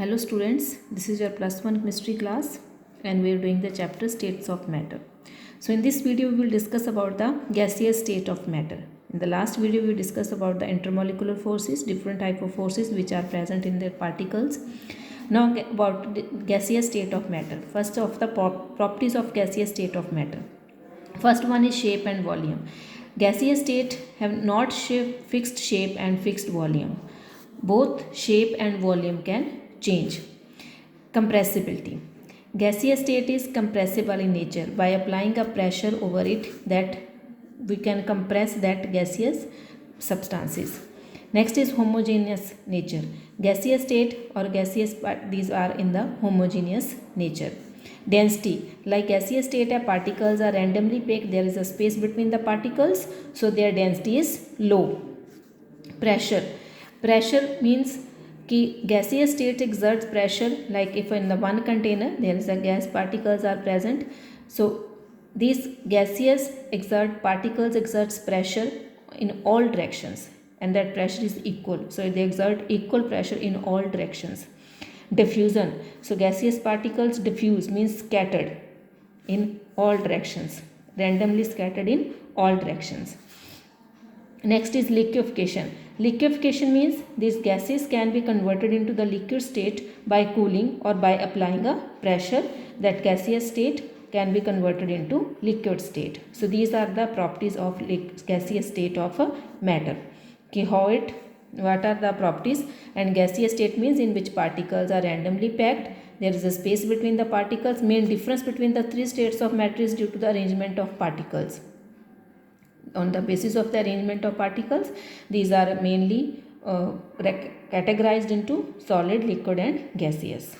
Hello students, this is your plus 1 chemistry class and we are doing the chapter states of matter. So in this video we will discuss about the gaseous state of matter. In the last video we discussed about the intermolecular forces, different type of forces which are present in their particles. Now about the gaseous state of matter. First of the properties of gaseous state of matter. First one is shape and volume. Gaseous state have not fixed shape and fixed volume. Both shape and volume can change. Compressibility. Gaseous state is compressible in nature. By applying a pressure over it, that we can compress that gaseous substances. Next is homogeneous nature. Gaseous state or gaseous part, these are in the homogeneous nature. Density. Like gaseous state, particles are randomly packed. There is a space between the particles, so their density is low. Pressure. Pressure means कि gaseous state exerts pressure, like if in the one container there is a gas particles are present, so these gaseous particles exerts pressure in all directions and that pressure is equal, so they exert equal pressure in all directions. Diffusion. So gaseous particles diffuse means scattered in all directions, randomly scattered in all directions. Next is liquefaction. Liquefaction means these gases can be converted into the liquid state by cooling or by applying a pressure. That gaseous state can be converted into liquid state. So these are the properties of gaseous state of a matter. What are the properties? And gaseous state means in which particles are randomly packed. There is a space between the particles. Main difference between the three states of matter is due to the arrangement of particles. On the basis of the arrangement of particles, these are mainly categorized into solid, liquid and gaseous.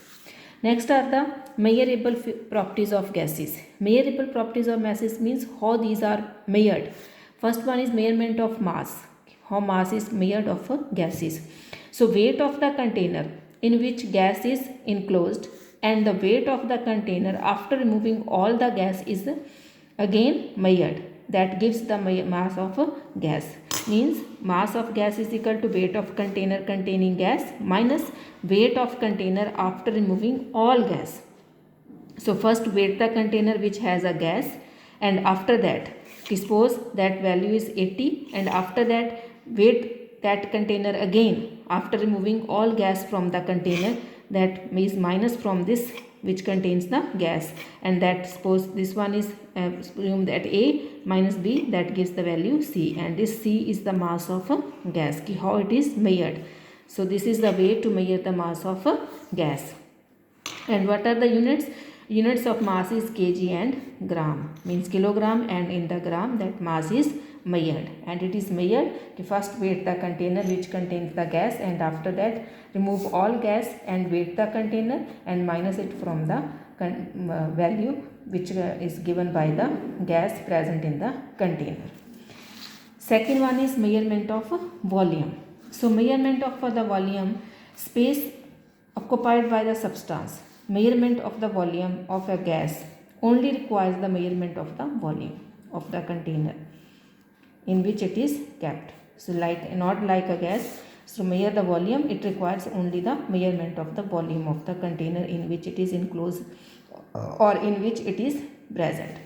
Next are the measurable properties of gases. Measurable properties of gases means how these are measured. First one is measurement of mass. How mass is measured of gases. So weight of the container in which gas is enclosed and the weight of the container after removing all the gas is again measured. That gives the mass of a gas. Means mass of gas is equal to weight of container containing gas minus weight of container after removing all gas. So first weight the container which has a gas, and after that suppose that value is 80, and after that weight that container again after removing all gas from the container, that is minus from this which contains the gas, and that suppose this one is assumed at A minus B, that gives the value C, and this C is the mass of a gas. How it is measured. So this is the way to measure the mass of a gas. And what are the units? Units of mass is kg and gram, means kilogram, and in the gram that mass is measured, and it is measured to first weight the container which contains the gas, and after that remove all gas and weight the container and minus it from the value which is given by the gas present in the container. Second one is measurement of volume. So measurement of the volume, space occupied by the substance. Measurement of the volume of a gas only requires the measurement of the volume of the container in which it is kept. So like not like a gas, so measure the volume, it requires only the measurement of the volume of the container in which it is enclosed or in which it is present.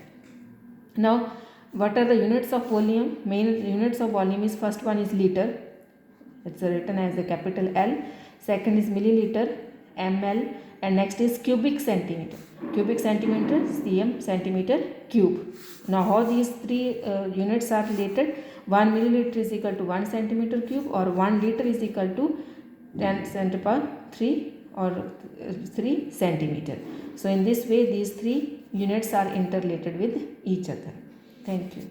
Now what are the units of volume? Main units of volume is, first one is liter, it's written as a capital L. Second is milliliter, ml, and next is cubic centimeter. Cubic centimeter, cm, centimeter cube. Now how these three units are related? 1 milliliter is equal to 1 centimeter cube, or 1 liter is equal to 10 cent per 3 or 3 centimeter. So in this way these three units are interrelated with each other. Thank you.